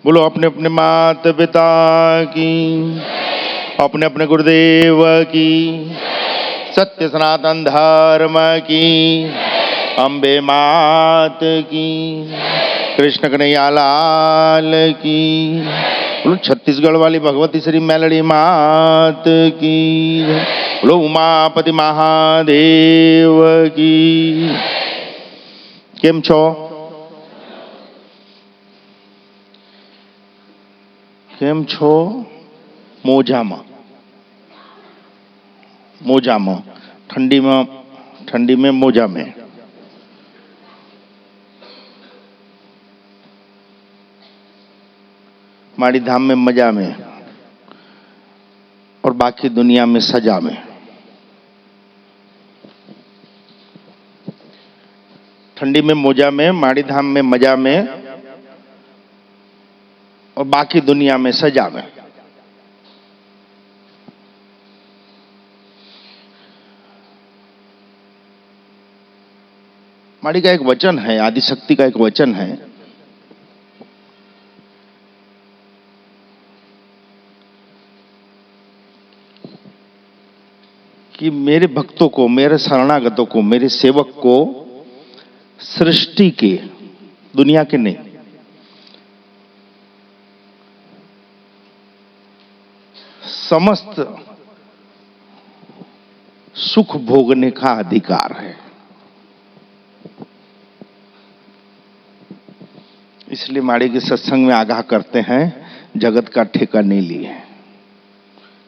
बोलो अपने अपने माता पिता की, अपने अपने गुरुदेव की, सत्य सनातन धर्म की, अम्बे मात की, कृष्ण कन्हैया लाल की। बोलो छत्तीसगढ़ वाली भगवती श्री मेलडी मात की। बोलो उमापति महादेव की। केम छो? केम छो? मोजामा मोजामा, ठंडी में मोजा में। माड़ी धाम में मजा में और बाकी दुनिया में सजा में। ठंडी में मोजा में, माड़ी धाम में मजा में और बाकी दुनिया में सजा में। माड़ी का एक वचन है, आदिशक्ति का एक वचन है कि मेरे भक्तों को, मेरे शरणागतों को, मेरे सेवक को सृष्टि के, दुनिया के नहीं, समस्त सुख भोगने का अधिकार है। इसलिए माड़ी के सत्संग में आगाह करते हैं, जगत का ठेका नहीं लिए,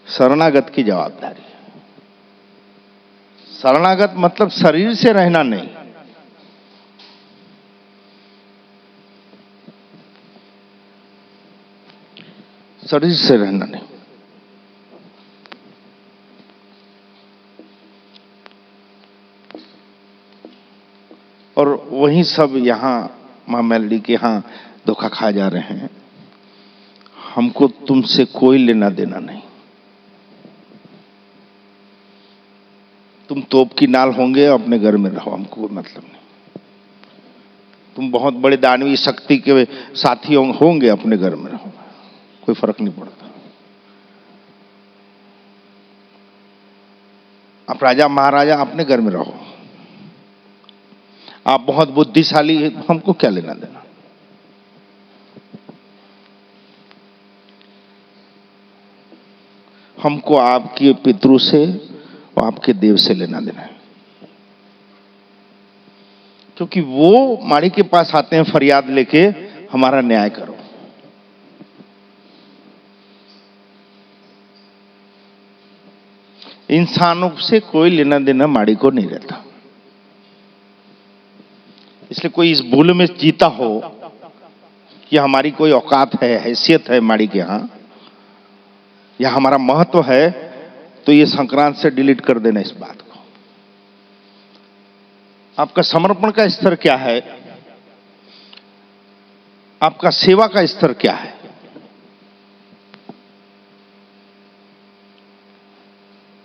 शरणागत की जवाबदारी। शरणागत मतलब शरीर से रहना नहीं, शरीर से रहना नहीं। और वही सब यहां मां मेलडी के यहां धोखा खा जा रहे हैं। हमको तुमसे कोई लेना देना नहीं। तुम तोप की नाल होंगे, अपने घर में रहो, हमको कोई मतलब नहीं। तुम बहुत बड़े दानवी शक्ति के साथी होंगे, अपने घर में रहो, कोई फर्क नहीं पड़ता। आप राजा महाराजा, अपने घर में रहो। आप बहुत बुद्धिशाली, हमको क्या लेना देना। हमको आपके पितृ से और आपके देव से लेना देना है। क्योंकि वो माड़ी के पास आते हैं फरियाद लेके, हमारा न्याय करो। इंसानों से कोई लेना देना माड़ी को नहीं रहता। इसलिए कोई इस भूल में जीता हो कि हमारी कोई औकात है, हैसियत है माड़ी के यहां, या हमारा महत्व है, तो ये संक्रांत से डिलीट कर देना इस बात को। आपका समर्पण का स्तर क्या है? आपका सेवा का स्तर क्या है?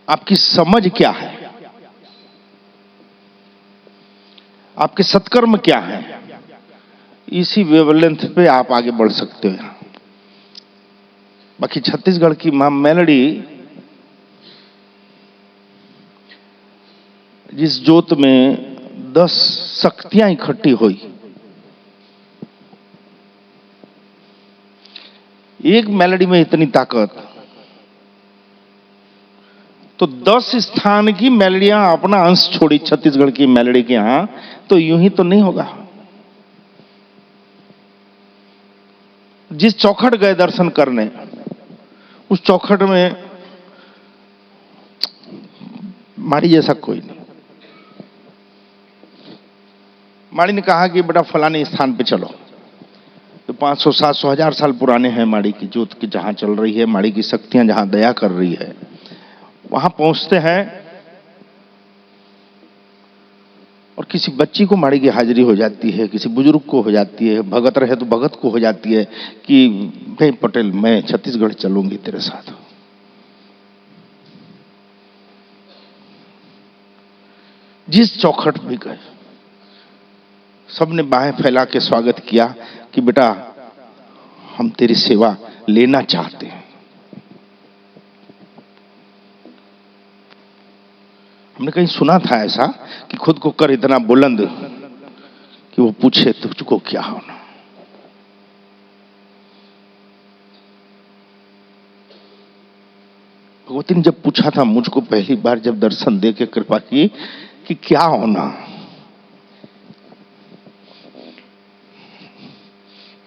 आपकी समझ क्या है? आपके सत्कर्म क्या है? इसी वेवलेंथ पे आप आगे बढ़ सकते हो। बाकी छत्तीसगढ़ की मां मेलडी जिस जोत में 10 शक्तियां इकट्ठी हुई, एक मेलडी में इतनी ताकत, तो 10 स्थान की मेलडियां अपना अंश छोड़ी छत्तीसगढ़ की मेलडी के यहां, तो यूं ही तो नहीं होगा। जिस चौखट गए दर्शन करने, उस चौखट में माड़ी जैसा कोई नहीं। माड़ी ने कहा कि बेटा फलाने स्थान पे चलो, तो 500, 700, 1000 साल पुराने हैं माड़ी की जोत की, जहां चल रही है माड़ी की शक्तियां, जहां दया कर रही है। वहां पहुंचते हैं और किसी बच्ची को माड़ी की हाजिरी हो जाती है, किसी बुजुर्ग को हो जाती है, भगत रहे तो भगत को हो जाती है कि भाई पटेल, मैं छत्तीसगढ़ चलूंगी तेरे साथ। जिस चौखट पे गए, सबने बाहें फैला के स्वागत किया कि बेटा हम तेरी सेवा लेना चाहते हैं। हमने कहीं सुना था ऐसा कि खुद को कर इतना बुलंद कि वो पूछे तुझको क्या होना। भगवती ने जब पूछा था मुझको पहली बार, जब दर्शन दे के कृपा की कि क्या होना,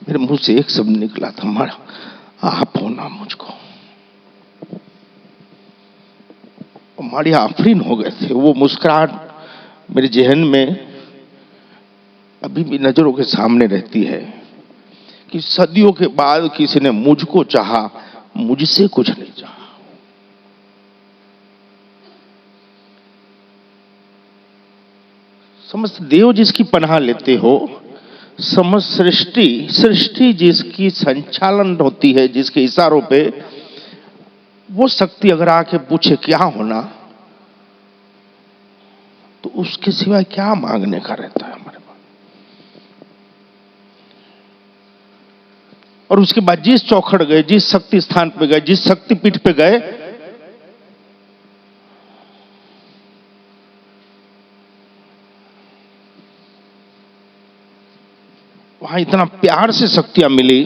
मेरे मुंह से एक शब्द निकला था, माड़ा आप होना मुझको। माड़ी आफरीन हो गए थे। वो मुस्कुराहट मेरे जहन में अभी भी नजरों के सामने रहती है कि सदियों के बाद किसी ने मुझको चाहा, मुझसे कुछ नहीं चाहा। समस्त देव जिसकी पनाह लेते हो, समस्त सृष्टि जिसकी संचालन होती है, जिसके इशारों पे, वो शक्ति अगर आके पूछे क्या होना, तो उसके सिवाय क्या मांगने का रहता है हमारे पास। और उसके बाद जिस चौखट गए, जिस शक्ति स्थान पे गए, जिस शक्ति पीठ पे गए, वहां इतना प्यार से शक्तियां मिली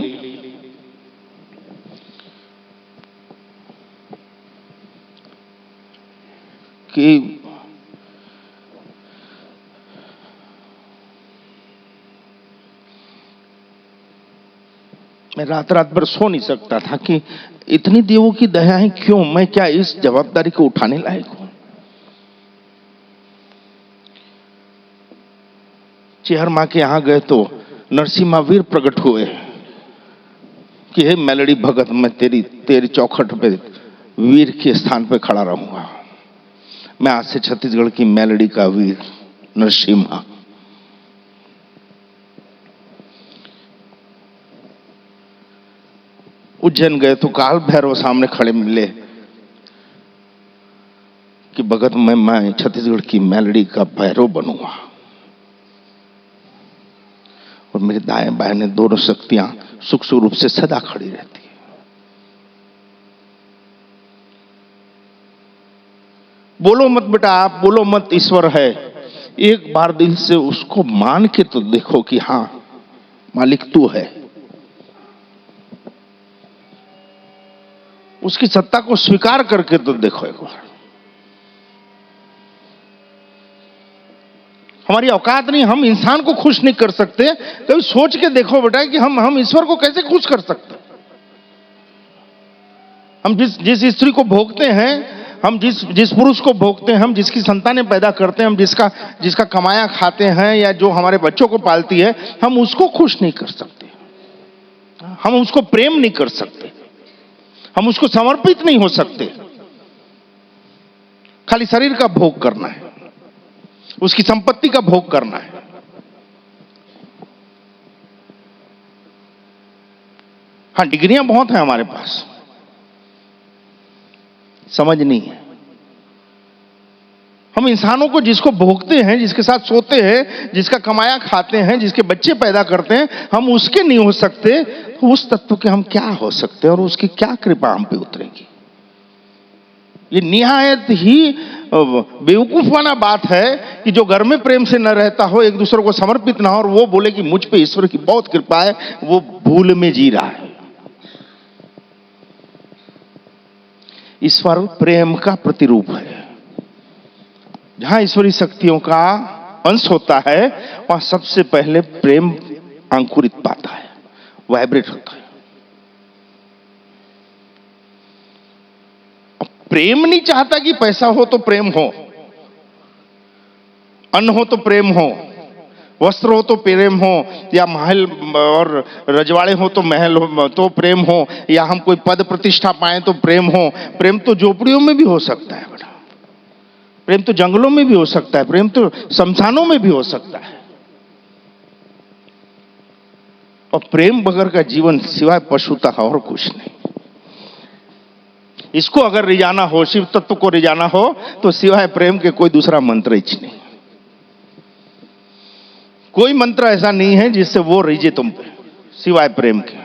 कि मैं रात रात भर सो नहीं सकता था कि इतनी देवों की दया है क्यों, मैं क्या इस जवाबदारी को उठाने लायक हूं। चेहर मां के यहां गए तो नरसिम्हा वीर प्रकट हुए कि हे मेलडी भगत, मैं तेरी चौखट पे वीर के स्थान पे खड़ा रहूंगा। मैं आज से छत्तीसगढ़ की मेलडी का वीर नरसिम्हा। उज्जैन गए तो काल भैरव सामने खड़े मिले कि भगत मैं छत्तीसगढ़ की मेलडी का भैरव बनूंगा। और मेरे दाएं बाएं दोनों शक्तियां सूक्ष्म रूप से सदा खड़ी रहती है। बोलो मत बेटा, आप बोलो मत ईश्वर है, एक बार दिल से उसको मान के तो देखो कि हां मालिक तू है। उसकी सत्ता को स्वीकार करके तो देखो एक बार। हमारी औकात नहीं, हम इंसान को खुश नहीं कर सकते। कभी सोच के देखो बेटा कि हम ईश्वर को कैसे खुश कर सकते। हम जिस स्त्री को भोगते हैं, हम जिस पुरुष को भोगते हैं, हम जिसकी संतानें पैदा करते हैं, हम जिसका कमाया खाते हैं, या जो हमारे बच्चों को पालती है, हम उसको खुश नहीं कर सकते। हम उसको प्रेम नहीं कर सकते, हम उसको समर्पित नहीं हो सकते। खाली शरीर का भोग करना है, उसकी संपत्ति का भोग करना है। हां, डिग्रियां बहुत हैं हमारे पास, समझ नहीं है। हम इंसानों को जिसको भोगते हैं, जिसके साथ सोते हैं, जिसका कमाया खाते हैं, जिसके बच्चे पैदा करते हैं, हम उसके नहीं हो सकते, तो उस तत्व के हम क्या हो सकते हैं और उसकी क्या कृपा हम पे उतरेगी। ये निहायत ही बेवकूफाना बात है कि जो घर में प्रेम से न रहता हो, एक दूसरे को समर्पित ना हो, और वो बोले कि मुझ पे ईश्वर की बहुत कृपा है, वो भूल में जी रहा है। ईश्वर प्रेम का प्रतिरूप है। जहां ईश्वरीय शक्तियों का अंश होता है, वहां सबसे पहले प्रेम अंकुरित पाता है, वाइब्रेट होता है। प्रेम नहीं चाहता कि पैसा हो तो प्रेम हो, अन्न हो तो प्रेम हो, वस्त्र हो तो प्रेम हो, या महल और रजवाड़े हो तो महल हो तो प्रेम हो, या हम कोई पद प्रतिष्ठा पाए तो प्रेम हो। प्रेम तो झोपड़ियों में भी हो सकता है बेटा, प्रेम तो जंगलों में भी हो सकता है, प्रेम तो शमशानों में भी हो सकता है। और प्रेम बगैर का जीवन सिवाय पशुता और कुछ नहीं। इसको अगर रिझाना हो, शिव तत्व को रिझाना हो, तो सिवाय प्रेम के कोई दूसरा मंत्र ही नहीं। कोई मंत्र ऐसा नहीं है जिससे वो रिझे तुम पे, सिवाय प्रेम के।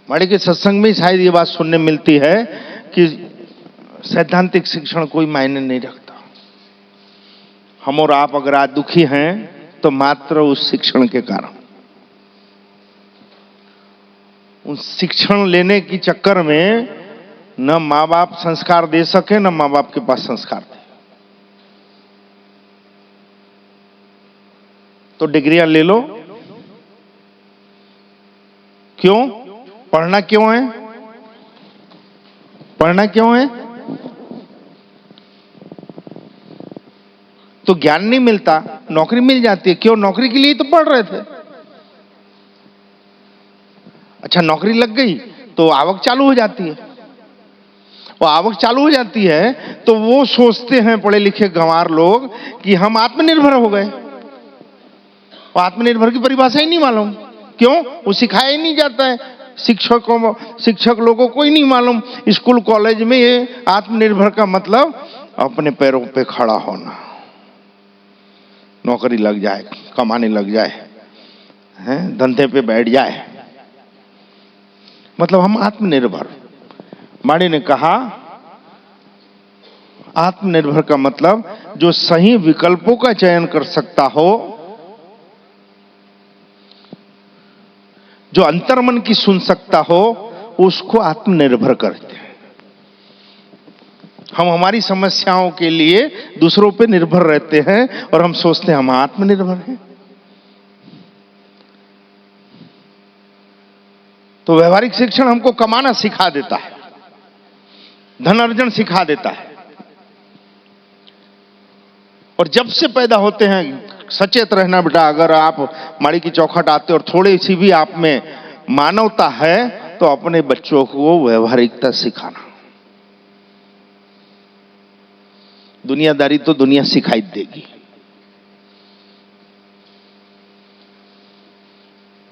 माड़ी के सत्संग में शायद ये बात सुनने मिलती है कि सैद्धांतिक शिक्षण कोई मायने नहीं रखता। हम और आप अगर आज दुखी हैं तो मात्र उस शिक्षण के कारण। उस शिक्षण लेने की चक्कर में न माँ बाप संस्कार दे सके, न माँ बाप के पास संस्कार थे। तो डिग्रियां ले लो, क्यों? पढ़ना क्यों है? पढ़ना क्यों है? तो ज्ञान नहीं मिलता, नौकरी मिल जाती है। क्यों? नौकरी के लिए तो पढ़ रहे थे। अच्छा, नौकरी लग गई तो आवक चालू हो जाती है। वो आवक चालू हो जाती है तो वो सोचते हैं पढ़े लिखे गंवार लोग कि हम आत्मनिर्भर हो गए। वो आत्मनिर्भर की परिभाषा ही नहीं मालूम। क्यों? वो सिखाया ही नहीं जाता है। शिक्षक लोगों को ही नहीं मालूम। स्कूल कॉलेज में ये आत्मनिर्भर का मतलब अपने पैरों पे खड़ा होना, नौकरी लग जाए, कमाने लग जाए, हैं, धंधे पे बैठ जाए, मतलब हम आत्मनिर्भर। माड़ी ने कहा आत्मनिर्भर का मतलब जो सही विकल्पों का चयन कर सकता हो, जो अंतर्मन की सुन सकता हो, उसको आत्मनिर्भर करते हैं। हम हमारी समस्याओं के लिए दूसरों पे निर्भर रहते हैं और हम सोचते हैं हम आत्मनिर्भर हैं। तो व्यवहारिक शिक्षण हमको कमाना सिखा देता है, धन अर्जन सिखा देता है। और जब से पैदा होते हैं सचेत रहना बेटा, अगर आप माड़ी की चौखट आते और थोड़ी सी भी आप में मानवता है तो अपने बच्चों को व्यवहारिकता सिखाना। दुनियादारी तो दुनिया सिखाई देगी।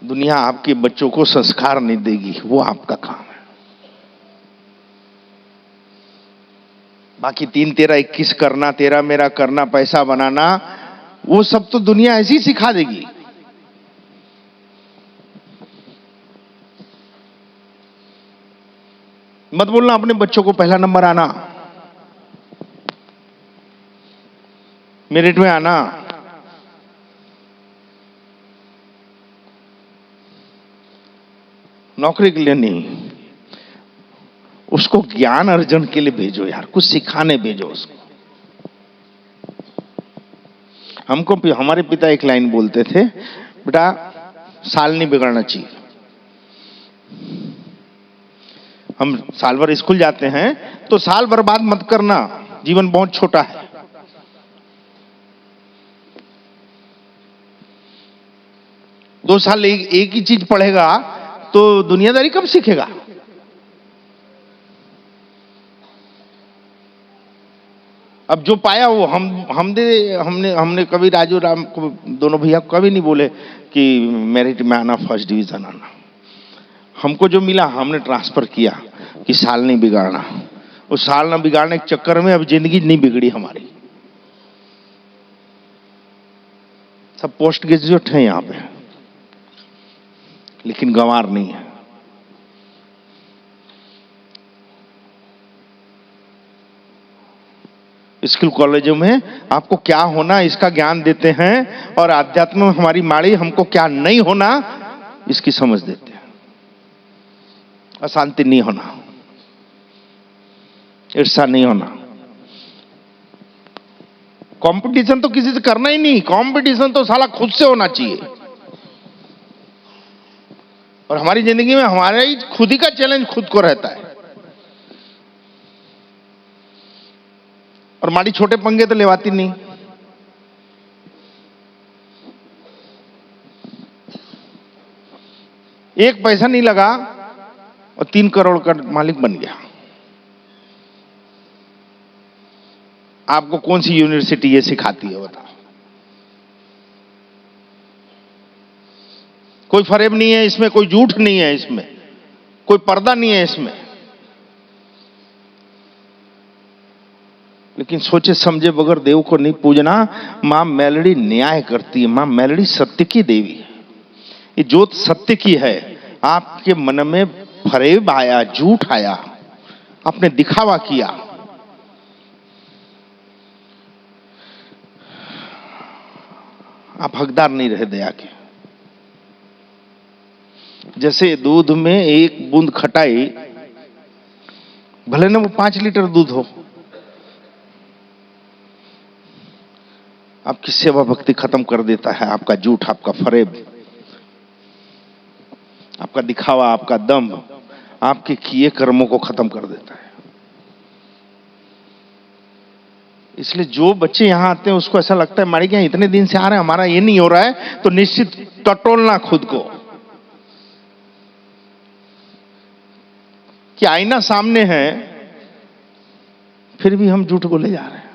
दुनिया आपके बच्चों को संस्कार नहीं देगी, वो आपका काम है। बाकी 3 13 21 करना, तेरा मेरा करना, पैसा बनाना, वो सब तो दुनिया ऐसी सिखा देगी। मत बोलना अपने बच्चों को पहला नंबर आना, मेरिट में आना। नौकरी के लिए नहीं, उसको ज्ञान अर्जन के लिए भेजो यार, कुछ सिखाने भेजो उसको। हमको हमारे पिता एक लाइन बोलते थे, बेटा साल नहीं बिगड़ना चाहिए। हम साल भर स्कूल जाते हैं तो साल बर्बाद मत करना, जीवन बहुत छोटा है। दो साल एक ही चीज पढ़ेगा तो दुनियादारी कब सीखेगा? अब जो पाया वो हमने कभी राजू राम को, दोनों भैया को कभी नहीं बोले कि मेरिट में आना, फर्स्ट डिवीजन आना। हमको जो मिला हमने ट्रांसफर किया कि साल नहीं बिगाड़ना। उस साल ना बिगाड़ने के चक्कर में अब जिंदगी नहीं बिगड़ी हमारी। सब पोस्ट ग्रेजुएट हैं यहां पे, लेकिन गंवार नहीं है। स्कूल कॉलेजों में आपको क्या होना इसका ज्ञान देते हैं और आध्यात्म में हमारी माड़ी हमको क्या नहीं होना इसकी समझ देते हैं। अशांति नहीं होना, ईर्ष्या नहीं होना, कंपटीशन तो किसी से करना ही नहीं। कंपटीशन तो साला खुद से होना चाहिए। और हमारी जिंदगी में हमारा ही खुद ही का चैलेंज खुद को रहता है। और माड़ी छोटे पंगे तो लेवाती नहीं। एक पैसा नहीं लगा और 3 करोड़ का मालिक बन गया। आपको कौन सी यूनिवर्सिटी ये सिखाती है बताओ? कोई फरेब नहीं है इसमें, कोई झूठ नहीं है इसमें, कोई पर्दा नहीं है इसमें। लेकिन सोचे समझे बगैर देव को नहीं पूजना। मां मेलड़ी न्याय करती है, मां मेलड़ी सत्य की देवी है। ये ज्योत सत्य की है, आपके मन में फरेब आया, झूठ आया, आपने दिखावा किया। आप हकदार नहीं रहे दया के। जैसे दूध में एक बूंद खटाई, भले ना वो 5 लीटर दूध हो, आपकी सेवा भक्ति खत्म कर देता है। आपका झूठ, आपका फरेब, आपका दिखावा, आपका दंभ आपके किए कर्मों को खत्म कर देता है। इसलिए जो बच्चे यहां आते हैं उसको ऐसा लगता है माड़ी क्या इतने दिन से आ रहे हैं, हमारा ये नहीं हो रहा है, तो निश्चित टटोलना खुद को कि आईना सामने है, फिर भी हम झूठ बोले जा रहे हैं।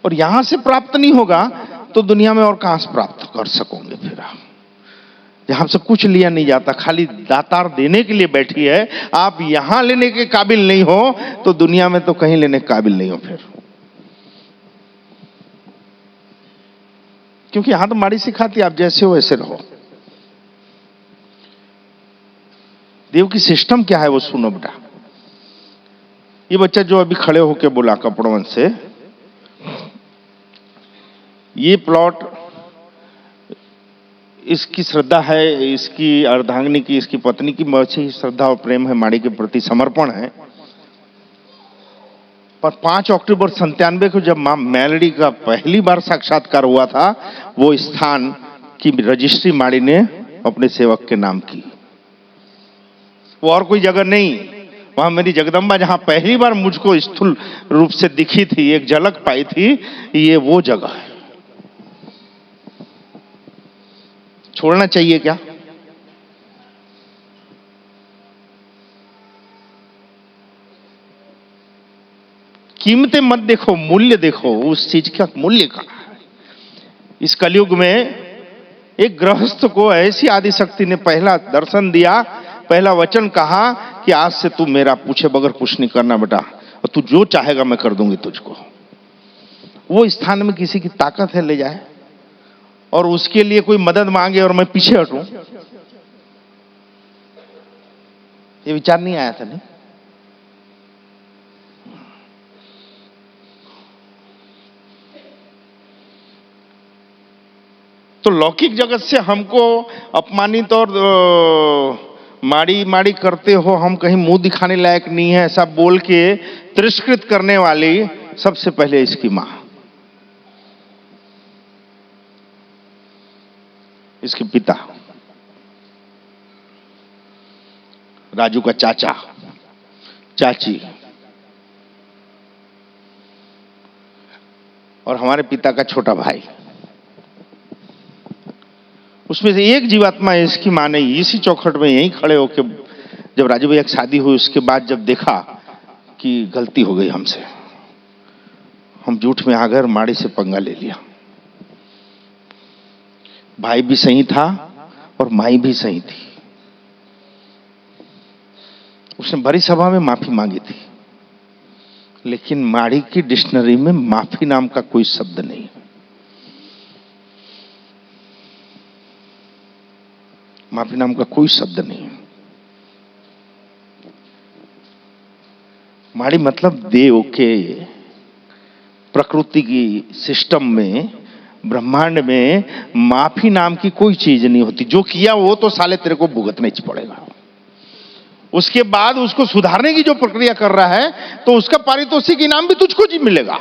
और यहां से प्राप्त नहीं होगा तो दुनिया में और कहां से प्राप्त कर सकोगे फिर आप, जहां से कुछ लिया नहीं जाता, खाली दातार देने के लिए बैठी है। आप यहां लेने के काबिल नहीं हो तो दुनिया में तो कहीं लेने के काबिल नहीं हो फिर। क्योंकि यहां तो माड़ी सिखाती, आप जैसे हो वैसे रहो। देव की सिस्टम क्या है वो सुनो बेटा। ये बच्चा जो अभी खड़े होके बोला कपड़वन से, ये प्लॉट इसकी श्रद्धा है, इसकी अर्धांगिनी की, इसकी पत्नी की बड़ी श्रद्धा और प्रेम है, माड़ी के प्रति समर्पण है। पर 5 अक्टूबर 97 को जब मां मेलडी का पहली बार साक्षात्कार हुआ था, वो स्थान की रजिस्ट्री माड़ी ने अपने सेवक के नाम की। वो और कोई जगह नहीं, वहां मेरी जगदम्बा जहां पहली बार मुझको स्थूल रूप से दिखी थी, एक झलक पाई थी, ये वो जगह है। छोड़ना चाहिए क्या? कीमतें मत देखो, मूल्य देखो, उस चीज का मूल्य कहां है। इस कलयुग में एक गृहस्थ को ऐसी आदिशक्ति ने पहला दर्शन दिया, पहला वचन कहा कि आज से तू मेरा पूछे बगैर कुछ नहीं करना बेटा, और तू जो चाहेगा मैं कर दूंगी तुझको। वो स्थान में किसी की ताकत है ले जाए और उसके लिए कोई मदद मांगे और मैं पीछे हटूं, ये विचार नहीं आया था नहीं। तो लौकिक जगत से हमको अपमानित और माड़ी माड़ी करते हो, हम कहीं मुंह दिखाने लायक नहीं है, ऐसा बोल के तिरस्कृत करने वाली सबसे पहले इसकी मां, इसके पिता, राजू का चाचा, चाची, और हमारे पिता का छोटा भाई। उसमें से एक जीवात्मा इसकी मां ने इसी चौखट में यहीं खड़े होकर, जब राजू भैया की शादी हुई उसके बाद जब देखा कि गलती हो गई हमसे, हम झूठ में आ गए और माड़ी से पंगा ले लिया। भाई भी सही था और माई भी सही थी। उसने बड़ी सभा में माफी मांगी थी, लेकिन माड़ी की डिक्शनरी में माफी नाम का कोई शब्द नहीं। माफी नाम का कोई शब्द नहीं। माड़ी मतलब देव के प्रकृति की सिस्टम में, ब्रह्मांड में माफी नाम की कोई चीज नहीं होती। जो किया वो तो साले तेरे को भुगतना ही पड़ेगा। उसके बाद उसको सुधारने की जो प्रक्रिया कर रहा है तो उसका पारितोषिक इनाम भी तुझको जी मिलेगा।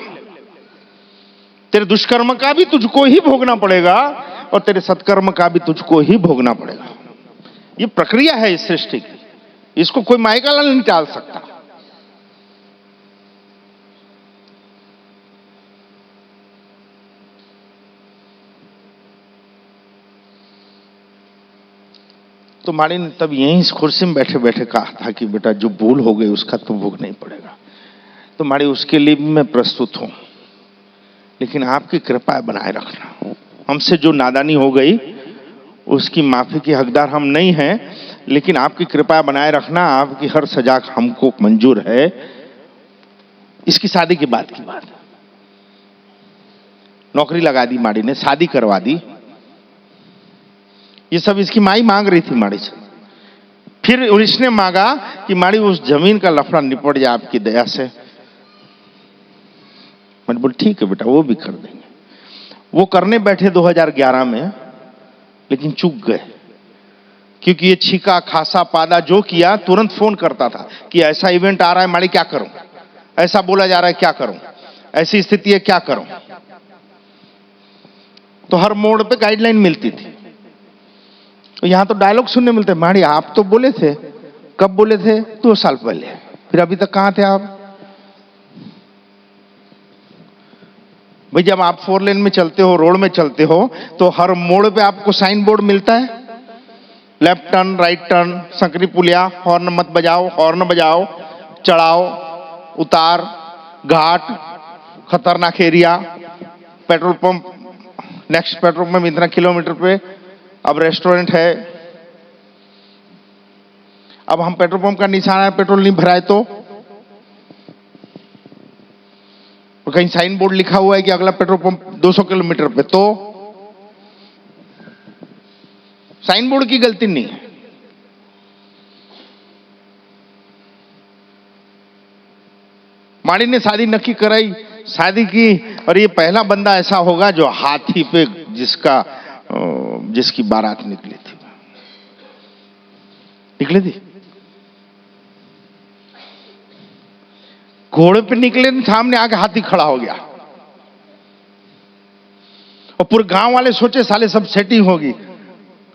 तेरे दुष्कर्म का भी तुझको ही भोगना पड़ेगा और तेरे सत्कर्म का भी तुझको ही भोगना पड़ेगा। ये प्रक्रिया है इस सृष्टि की, इसको कोई माइका लाल नहीं टाल सकता। तो माड़ी ने तब यहीं इस कुर्सी में बैठे बैठे कहा था कि बेटा जो भूल हो गई उसका तो भोगना ही पड़ेगा। तो माड़ी उसके लिए भी मैं प्रस्तुत हूं, लेकिन आपकी कृपा बनाए रखना। हमसे जो नादानी हो गई उसकी माफी के हकदार हम नहीं हैं, लेकिन आपकी कृपा बनाए रखना। आपकी हर सजा हमको मंजूर है। इसकी शादी के बाद की बात, नौकरी लगा दी माड़ी ने, शादी करवा दी। ये सब इसकी माई मांग रही थी माड़ी से। फिर इसने मांगा कि माड़ी उस जमीन का लफड़ा निपट जाए आपकी दया से। मैंने बोल ठीक है बेटा, वो भी कर देंगे। वो करने बैठे 2011 में, लेकिन चूक गए, क्योंकि ये छीका खासा पादा जो किया तुरंत फोन करता था कि ऐसा इवेंट आ रहा है माड़ी, क्या करूं, ऐसा बोला जा रहा है क्या करूं, ऐसी स्थिति है क्या करूं। तो हर मोड़ पे गाइडलाइन मिलती थी। तो यहां तो डायलॉग सुनने मिलते, माड़ी आप तो बोले थे, कब बोले थे, 2 साल पहले, फिर अभी तक कहां थे आप। भाई जब आप 4 लेन में चलते हो, रोड में चलते हो, तो हर मोड़ पे आपको साइन बोर्ड मिलता है, लेफ्ट टर्न, राइट टर्न, संकरी पुलिया, हॉर्न मत बजाओ, हॉर्न बजाओ, चढ़ाओ, उतार, घाट, खतरनाक area, petrol pump, next petrol pump इतना किलोमीटर पे, अब रेस्टोरेंट है। अब हम पेट्रोल पंप का निशान है, पेट्रोल नहीं भराए तो कहीं साइन बोर्ड लिखा हुआ है कि अगला पेट्रोल पंप 200 किलोमीटर पे, तो साइन बोर्ड की गलती नहीं है। माड़ी ने शादी नक्की कराई, शादी की, और ये पहला बंदा ऐसा होगा जो हाथी पे जिसकी बारात निकली थी। घोड़े पे निकले, सामने आके हाथी खड़ा हो गया, और पूरे गांव वाले सोचे साले सब सेटिंग होगी,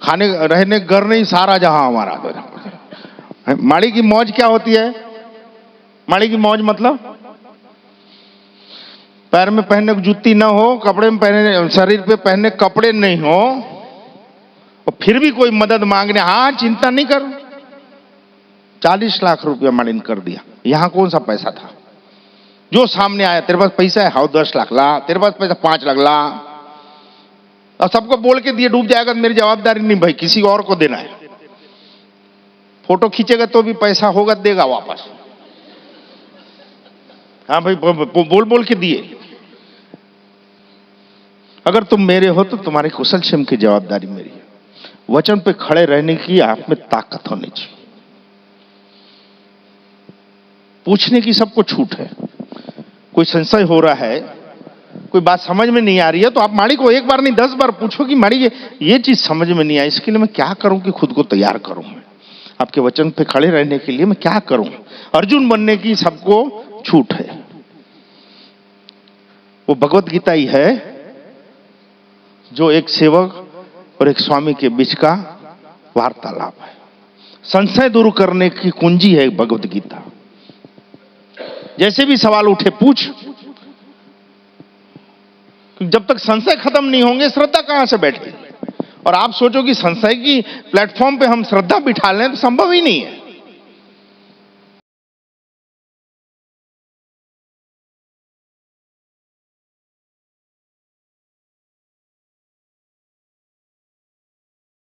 खाने रहने घर नहीं, सारा जहां हमारा। माड़ी की मौज क्या होती है? माड़ी की मौज मतलब पैर में पहनने को जूती ना हो, कपड़े में पहने, शरीर पे पहनने कपड़े नहीं हो, और फिर भी कोई मदद मांगने, हाँ चिंता नहीं कर। 40 लाख रुपया माड़ी ने कर दिया। यहां कौन सा पैसा था? जो सामने आया, तेरे पास पैसा है, हाँ 10 लाख ला, तेरे पास पैसा 5 लाख ला, और सबको बोल के दिए डूब जाएगा, मेरी जवाबदारी नहीं भाई, किसी और को देना है। फोटो खींचेगा तो भी पैसा होगा, देगा वापस। हाँ भाई बोल बोल के दिए। अगर तुम मेरे हो तो तुम्हारी कुशल क्षेम की जवाबदारी मेरी है। वचन पे खड़े रहने की आप में ताकत होनी चाहिए। पूछने की सबको छूट है। कोई संशय हो रहा है, कोई बात समझ में नहीं आ रही है, तो आप माड़ी को एक बार नहीं 10 बार पूछो कि माड़ी ये चीज समझ में नहीं आई, इसके लिए मैं क्या करूं कि खुद को तैयार करूं। मैं आपके वचन पे खड़े रहने के लिए मैं क्या करूं। अर्जुन बनने की सबको छूट है। वो भगवत गीता ही है जो एक सेवक और एक स्वामी के बीच का वार्तालाप है। संशय दूर करने की कुंजी है भगवत गीता। जैसे भी सवाल उठे पूछ, जब तक संशय खत्म नहीं होंगे श्रद्धा कहां से बैठेगी। और आप सोचो कि संशय की प्लेटफॉर्म पे हम श्रद्धा बिठा लें, तो संभव ही नहीं है।